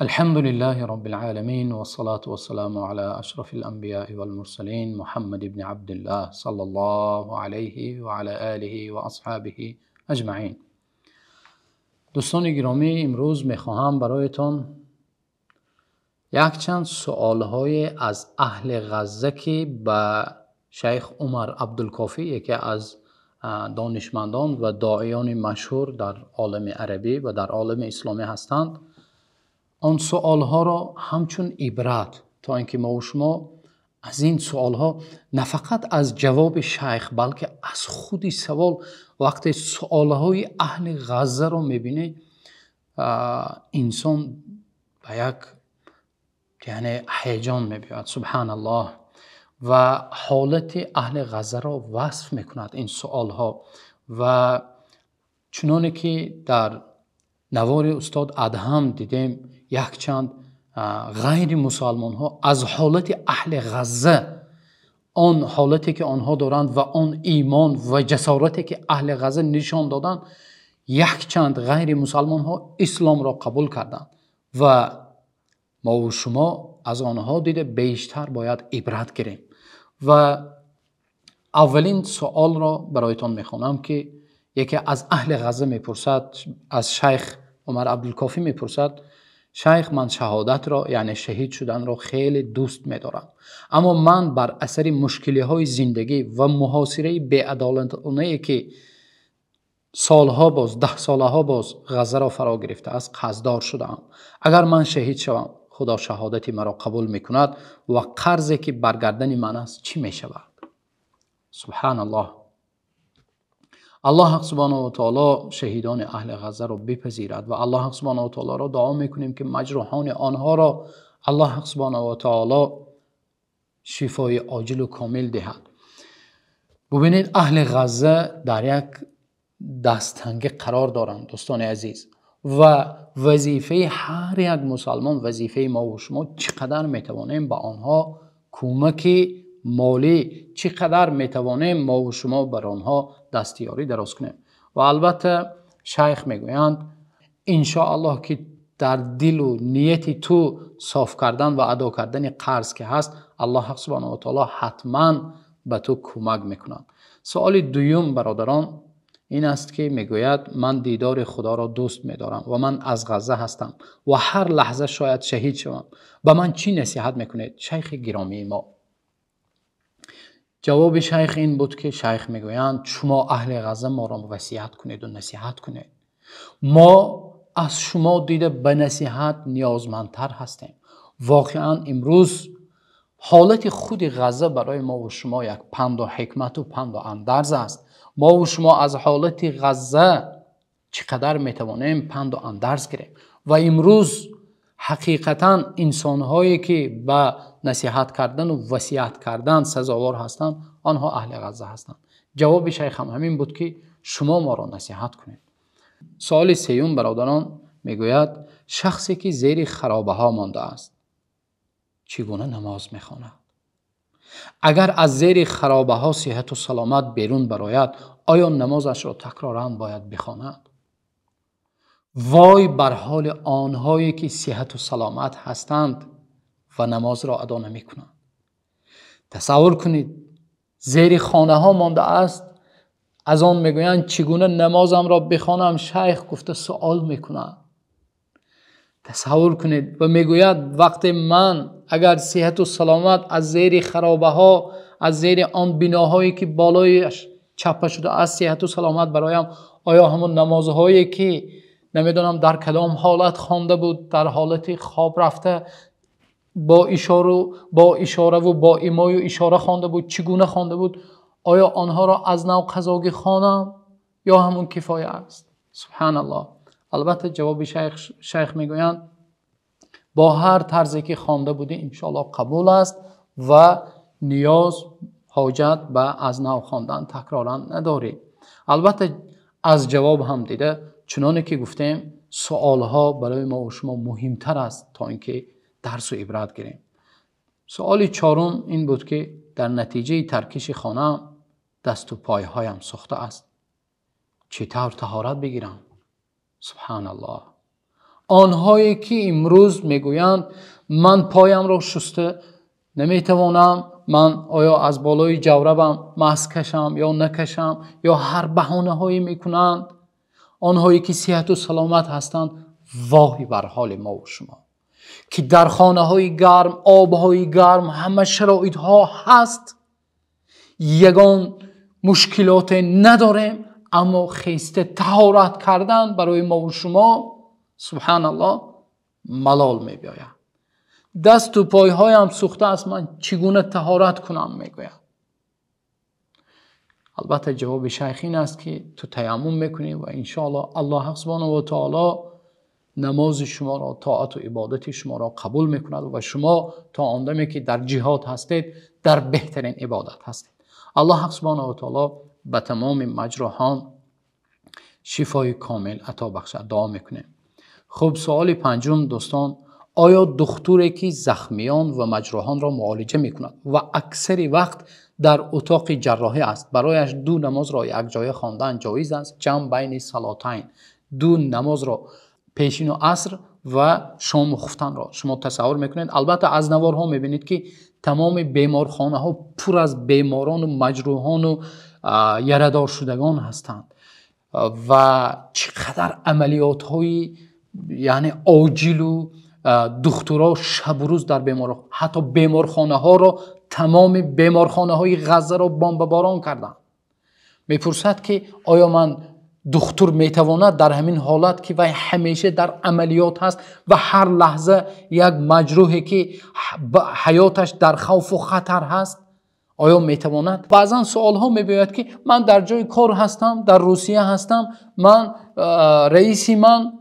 الحمد لله رب العالمين والصلاة والسلام على أشرف الأنبياء والمرسلين محمد بن عبد الله صلى الله عليه وعلى آله وأصحابه أجمعين. دوستان گرامی، امروز میخواهم برایتان یک چند سوالهای از اهل غزه که به شیخ عمر عبدالکافی، یکی از دانشمندان و داعیان مشهور در عالم عربی و در عالم اسلامی هستند، آن سوالها را همچون عبرت تا اینکه ما و شما از این سوالها نه فقط از جواب شیخ بلکه از خودی سوال، وقتی سوالهای اهل غزه را میبینه انسان به یک هیجان میبیاد. سبحان الله. و حالت اهل غزه را وصف میکند این سوالها. و چنانه که در نوار استاد ادهم دیدیم، یک چند غیر مسلمان ها از حالت اهل غزه، آن حالتی که آنها دارند و آن ایمان و جسارتی که اهل غزه نشان دادند، یک چند غیر مسلمان ها اسلام را قبول کردند و ما و شما از آنها دیده بیشتر باید عبرت گیریم. و اولین سوال را برایتان میخوانم که یکی از اهل غزه میپرسد، از شیخ عمر عبدالکافی میپرسد: شیخ، من شهادت را یعنی شهید شدن را خیلی دوست می‌دارم، اما من بر اثر مشکل‌های زندگی و محاصره بی‌عدالتانه‌ای که سالها باز 10 سالها باز غزه را فرا گرفته است قصددار شدم. اگر من شهید شوم خدا شهادتی مرا قبول می‌کند و قرضی که بر گردن من است چی می‌شود؟ سبحان الله. الله حق سبحانه و تعالی شهیدان اهل غزه را بپذیرد و الله حق سبحانه و تعالی را دعا میکنیم که مجروحان آنها را الله حق سبحانه و تعالی شفای عاجل و کامل دهد. ببینید، اهل غزه در یک دستتنگی قرار دارند دوستان عزیز، و وظیفه هر یک مسلمان، وظیفه ما و شما، چقدر میتوانیم به آنها کمک مالی، چقدر میتوانیم ما و شما بر آنها دستیاری دراز کنیم. و البته شیخ میگویند انشاءالله که در دل و نیت تو صاف کردن و ادا کردن قرض که هست، الله حق سبحانه و تعالی حتما به تو کمک میکنند. سوال دوم برادران این است که میگوید من دیدار خدا را دوست میدارم و من از غزه هستم و هر لحظه شاید شهید شوم. به من چی نصیحت میکنید شیخ گرامی ما؟ جواب شیخ این بود که شیخ میگویند شما اهل غزه ما را وصیت کنید و نصیحت کنید. ما از شما دیده به نصیحت نیازمندتر هستیم. واقعا امروز حالت خود غزه برای ما و شما یک پند و حکمت و پند و اندرز است. ما و شما از حالت غزه چقدر میتوانیم پند و اندرز گیریم. و امروز حقیقتا انسانهایی که به نصیحت کردن و وصیت کردن سزاوار هستند، آنها اهل غزه هستند. جواب شیخ هم همین بود که شما ما را نصیحت کنید. سوال سوم برادران میگوید شخصی که زیر خرابه ها مانده است چگونه نماز میخواند؟ اگر از زیر خرابه ها صحت و سلامت بیرون برآید آیا نمازش را تکرارا باید بخواند؟ وای بر حال آنهایی که صحت و سلامت هستند و نماز را ادا نمی کنند. تصور کنید زیر خانه ها مانده است، از آن میگویند چگونه نمازم را بخوانم؟ شیخ گفته سوال میکنند. تصور کنید و میگوید وقتی من اگر صحت و سلامت از زیر خرابه ها، از زیر آن بناهایی که بالایش چپه شده است صحت و سلامت برایم، آیا همون نمازهایی که نمیدونم در کدام حالت خوانده بود، در حالت خواب رفته با اشاره و با ایمای و اشاره خوانده بود، چگونه خوانده بود، آیا آنها را از نو قضاگی خوانم یا همون کفایه است؟ سبحان الله. البته جواب شیخ میگویند با هر طرزی که خوانده بودی انشاءالله قبول است و نیاز حاجت به از نو خواندن تکرارا نداری. البته از جواب هم دیده چنانه که گفتیم سوالها برای ما و شما مهمتر است تا اینکه درس و عبرت گیریم. سوال چهارم این بود که در نتیجه ترکش خانه دست و پایهایم سوخته است، چطور طهارت بگیرم؟ سبحان الله. آنهایی که امروز میگویند من پایم را شسته نمیتوانم، من آیا از بالای جوربم ماسک کشم یا نکشم، یا هر بهانه هایی میکنند، آنهایی که صحت و سلامت هستند، واهی بر حال ما و شما که در خانه های گرم، آب های گرم، همه شرایط ها هست، یگان مشکلات نداریم، اما خیسته طهارت کردن برای ما و شما سبحان الله ملال می بیاید. دست و پای هایم سوخته است، من چگونه طهارت کنم میگویم. البته جواب شیخ این است که تو تیمم میکنی و انشاءالله الله سبحانه و تعالی نماز شما را، طاعت و عبادت شما را قبول میکند و شما تا آندمی که در جهاد هستید در بهترین عبادت هستید. الله سبحانه و تعالی به تمام مجروحان شفای کامل عطا بخشد. دعا میکنیم. خب سوال پنجم دوستان، آیا دکتری که زخمیان و مجروحان را معالجه میکند و اکثر وقت در اتاق جراحی است، برایش دو نماز را یک جای خواندن جایز است؟ جمع بین صلاتین، دو نماز را پیشین و عصر و شام خفتن را شما تصور میکنید؟ البته از نوارها میبینید که تمام بیمارخانه ها پر از بیماران و مجروحان و یردار شدگان هستند و چقدر عملیات های یعنی عاجل و دکترها شب و روز در بیمار، حتی بیمارخانه ها را، تمام بیمارخانه های غزه را بمباران کردند. میپرسد که آیا من دکتر میتواند در همین حالت که وی همیشه در عملیات هست و هر لحظه یک مجروحی که حیاتش در خوف و خطر هست، آیا میتواند؟ بعضا سوال ها میباید که من در جای کار هستم، در روسیه هستم، من رئیسی من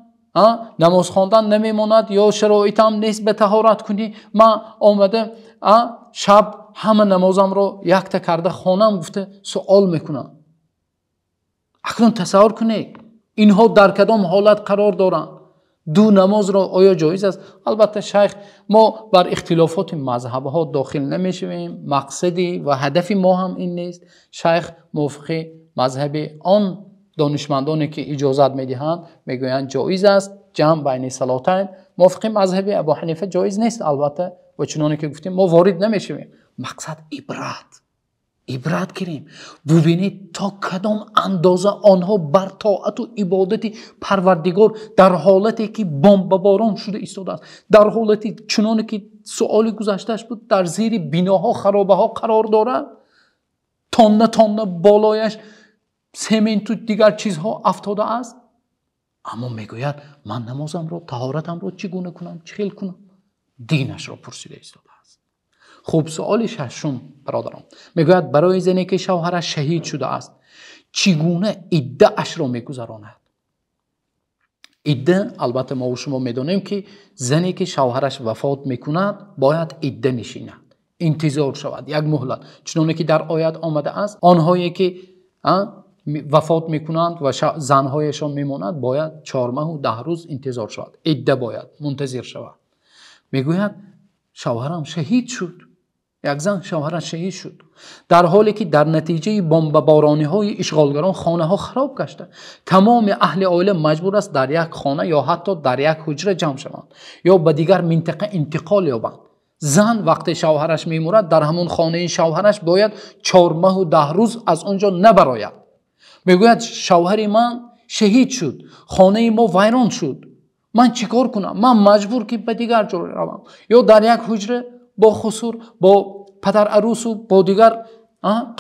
نماز خواندن نمیماند یا شرایطم نیست به طهارت کنی، من آمده شب همه نمازم رو یک تا کرده خانم گفته. سوال میکنم اکنون تصور کنید اینها در کدام حالت قرار دارند؟ دو نماز را آیا جایز است؟ البته شیخ ما بر اختلافات مذهب ها داخل نمیشویم، مقصدی و هدفی ما هم این نیست. شیخ موافق مذهب آن دانشمندانی که اجازت میدهند میگویند جایز است جمع بین صلاتین. موافق مذهب ابو حنیفه جایز نیست البته، و چنانه که گفتیم ما وارد نمیشویم. مقصد عبرت گیریم، ببینید تا کدام اندازه آنها بر طاعت و عبادت پروردگار در حالتی که بمباران شده ایستاده است، در حالتی چنانه که سؤال گذشتهش بود در زیر بناها خرابه ها قرار دارد، تانه بالایش سمنت و دیگر چیزها افتاده است، اما میگوید من نمازم رو، طهارتم رو چگونه کنم، چخیل کنم؟ دینش رو پرسیده ایستاده است. خب سوال ششم برادران، میگوید برای زنی که شوهرش شهید شده است چگونه عده اش را میگذراند؟ عده البته ما و شما میدونیم که زنی که شوهرش وفات میکند باید عده نشیند، انتظار شود، یک مهلت، چنانه که در آیت آمده است آنهایی که وفات میکنند و زنهایشان میماند باید 4 ماه و 10 روز انتظار شود، عده باید منتظر شود. میگوید شوهرم شهید شد، یک زن شوهرش شهید شد در حالی که در نتیجه بمبارانی های اشغالگران خانه ها خراب گشته، تمام اهل عائله مجبور است در یک خانه یا حتی در یک حجره جمع شوند یا به دیگر منطقه انتقال یابند. زن وقتی شوهرش میمورد در همون خانه شوهرش باید 4 ماه و 10 روز از اونجا نبراید. میگوید شوهر من شهید شد، خانه ما ویران شد، من چیکار کنم؟ من مجبور که به دیگر جا روم یا در یک حجره با خسور، با پدر عروس و با دیگر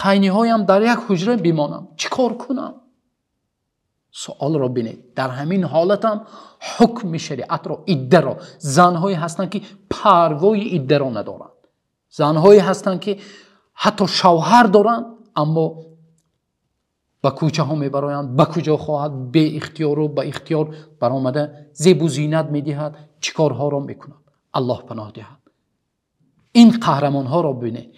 قینی هایم در یک حجره بمانم، چیکار کنم؟ سوال را بینید. در همین حالت هم حکم شریعت را، عده را، زنهایی هستند که پروای عده را ندارند، زنهایی هستند که حتی شوهر دارند اما به کوچه ها میبرایند، به کجا خواهد به اختیار و به اختیار برآمده زیب و زینت میدهد، چیکارها را میکند. الله پناه دهد. این قهرمان ها را ببینید،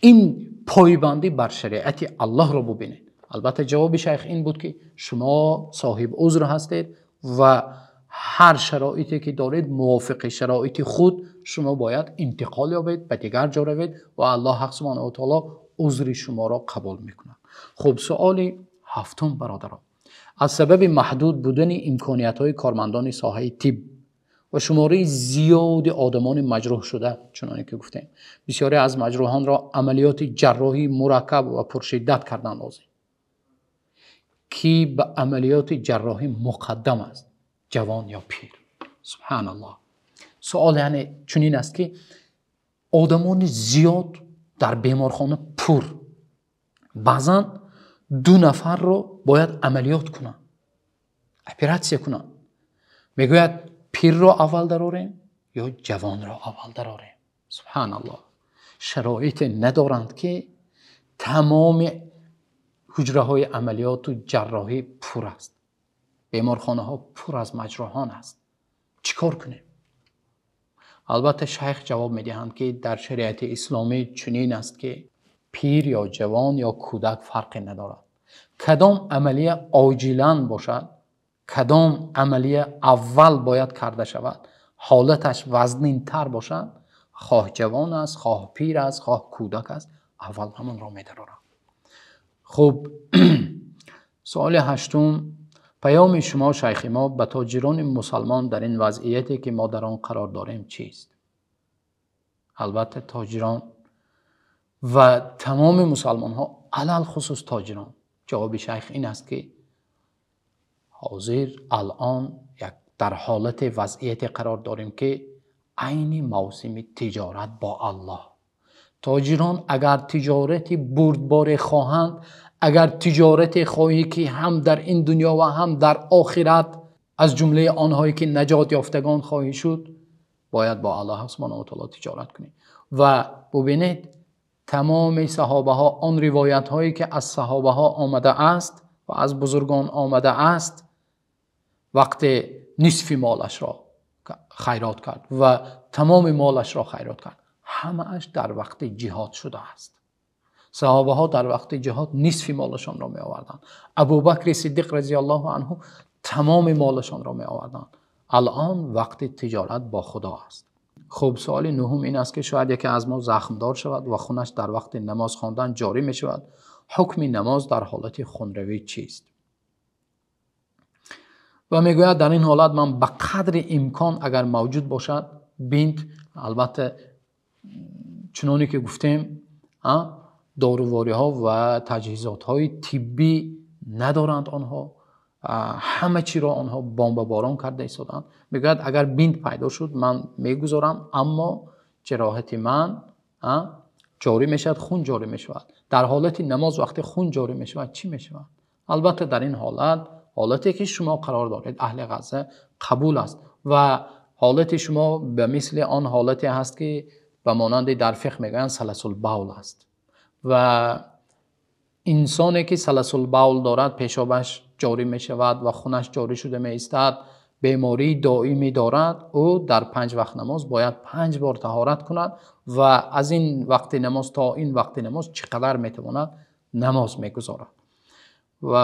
این پایبندی بر شریعت الله را ببینید. البته جواب شیخ این بود که شما صاحب عذر هستید و هر شرایطی که دارید موافق شرایط خود شما باید انتقال یابید، به دیگر جا روید و الله حق سبحانه و تعالی عذر شما را قبول میکند. خب سوال هفتم برادران، از سبب محدود بودن امکانیت های کارمندان ساحه طب و شماره زیاد آدمان مجروح شده. چنانکه که گفتیم بسیاری از مجروحان را عملیات جراحی مرکب و پرشدت کردن لازم. کی به عملیات جراحی مقدم است؟ جوان یا پیر؟ سبحان الله. سوال یعنی چنین است که آدمان زیاد در بیمارخانه پر، بعضا 2 نفر رو باید عملیات کنن، اپراتسیا کنن. میگوید پیر رو اول دراریم یا جوان رو اول دراریم؟ سبحان الله. شرایط ندارند که تمام حجره های عملیات و جراحی پر است، بیمارخانه ها پر از مجروحان است. چیکار کنیم؟ البته شیخ جواب میدهند که در شریعت اسلامی چنین است که پیر یا جوان یا کودک فرقی ندارد. کدام عملیه عاجلاً باشد، کدام عملیه اول باید کرده شود، حالتش وزنین تر باشد، خواه جوان است، خواه پیر است، خواه کودک است، اول همون را میدارد. خب سوال 8، پیام شما شیخ ما به تاجران مسلمان در این وضعیتی که ما در آن قرار داریم چیست؟ البته تاجران و تمام مسلمان ها، علل خصوص تاجران، جواب شیخ این است که حاضر الان در حالت وضعیت قرار داریم که عین موسم تجارت با الله. تاجران اگر تجارتی بردبار خواهند، اگر تجارت خواهی که هم در این دنیا و هم در آخرت از جمله آنهایی که نجات یافتگان خواهی شد، باید با الله سبحانه و تعالی تجارت کنی. و ببینید تمام صحابه ها، آن روایت هایی که از صحابه ها آمده است و از بزرگان آمده است، وقت نصف مالش را خیرات کرد و تمام مالش را خیرات کرد، همه اش در وقت جهاد شده است. صحابه ها در وقت جهاد نصف مالشان را می آوردند. ابوبکر صدیق رضی الله عنه تمام مالشان را می آوردند. الان وقت تجارت با خدا است. خب سوال 9 این است که شاید یکی از ما زخمدار شود و خونش در وقت نماز خواندن جاری می شود، حکم نماز در حالت خونروی چیست؟ و میگوید در این حالت من به قدر امکان اگر موجود باشد بینت، البته چنانی که گفتیم داروواری ها و تجهیزات های طبی ندارند، آنها همه چی را آنها بمب باران کرده ایستادند. میگوید اگر بینت پیدا شد من میگذارم، اما جراحت من جاری میشود، خون جاری میشود. در حالت نماز وقتی خون جاری میشود چی میشود؟ البته در این حالتی که شما قرار دارید اهل غزه قبول است و حالت شما به مثل آن حالتی هست که به مانند در فقه میگن سلسل باول است و انسانی که سلسل باول دارد پیشابش جاری می شود و خونش جاری شده می ایستد، بیماری دائمی دارد، او در 5 وقت نماز باید 5 بار طهارت کند و از این وقت نماز تا این وقت نماز چقدر می تواند نماز می گذارد. و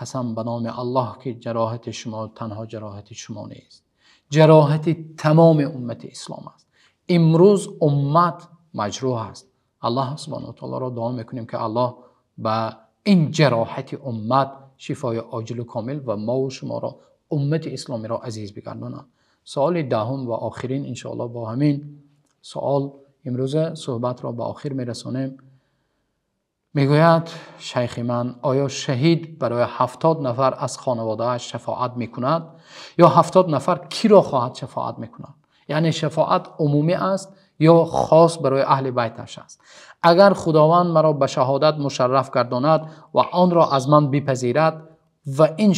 قسم به نام الله که جراحت شما تنها جراحت شما نیست، جراحت تمام امت اسلام است. امروز امت مجروح است. الله سبحانه و تعالی را دعا میکنیم که الله به این جراحت امت شفای عاجل و کامل و ما و شما را، امت اسلامی را عزیز بگرداند. سوال 10 و آخرین انشاءالله، با همین سوال امروز صحبت را به آخر میرسانیم. میگوید شیخ من آیا شهید برای 70 نفر از خانواده شفاعت میکند یا 70 نفر کی را خواهد شفاعت میکند؟ یعنی شفاعت عمومی است یا خاص برای اهل بیتش است؟ اگر خداوند مرا به شهادت مشرف گرداند و آن را از من بپذیرد و این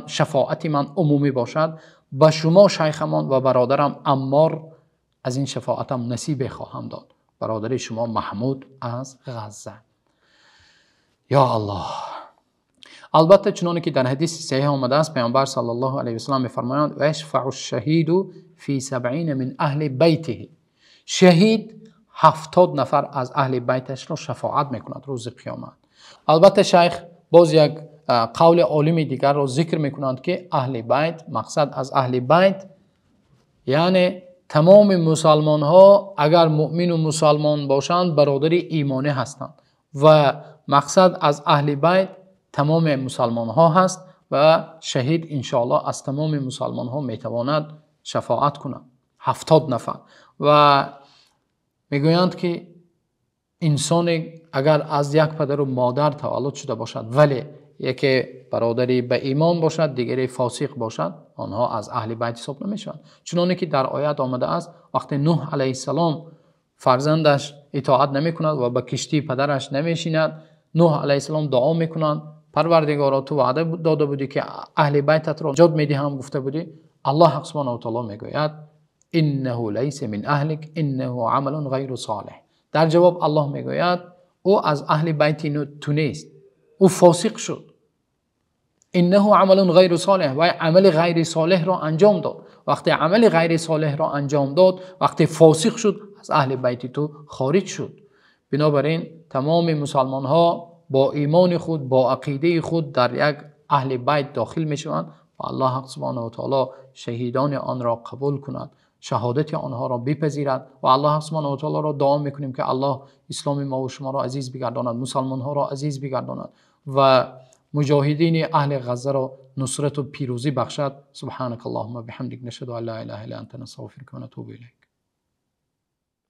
شفاعت من عمومی باشد، به شما شیخمان و برادرم عمار از این شفاعتم نصیب خواهم داد. برادر شما محمود از غزه. یا الله. البته چنانه که در حدیث صحیح آمده است، پیامبر صلی الله علیه و سلم می‌فرمایند: و یشفع الشهید فی 70 من اهل بیته. شهید 70 نفر از اهل بیتش را شفاعت میکند روز قیامت. البته شیخ باز یک قول عالم دیگر را ذکر میکنند که اهل بیت، مقصد از اهل بیت یعنی تمام مسلمان ها اگر مؤمن و مسلمان باشند برادر ایمانی هستند و مقصد از اهل بیت تمام مسلمان ها هست و شهید انشاءالله از تمام مسلمان ها میتواند شفاعت کنند 70 نفر. و میگویند که انسان اگر از یک پدر و مادر تولد شده باشد ولی یکی برادری به ایمان باشد دیگری فاسق باشد، آنها از اهل بیت حساب نمیشوند. چنانه که در آیت آمده است وقتی نوح علیه السلام فرزندش اطاعت نمی کند و به کشتی پدرش نمیشیند، نوح علیه السلام دعا میکنند پروردگارا تو وعده داده بودی که اهل بیتت را نجات میدهم، گفته بودی. الله حق سبحانه و تعالی میگوید انه لیس من اهلک انه عمل غیر صالح. در جواب الله میگوید او از اهل بیت تو نیست، او فاسق شد. انه عمل غیر صالح، و عمل غیر صالح را انجام داد. وقتی عمل غیر صالح را انجام داد، وقتی فاسق شد، از اهل بیت تو خارج شد. بنابراین تمام مسلمان ها با ایمان خود، با عقیده خود در یک اهل بیت داخل می شوند و الله حق سبحانه و تعالی شهیدان آن را قبول کند، شهادت آنها را بپذیرد. و الله حق سبحانه و تعالی را دعا میکنیم که الله اسلام ما و شما را عزیز بگرداند، مسلمان ها را عزیز بگرداند و مجاهدین اهل غزه را نصرت و پیروزی بخشد. سبحانك اللهم بحمدك نشهد ان لا اله الا انت نستغفرك ونتوب اليك.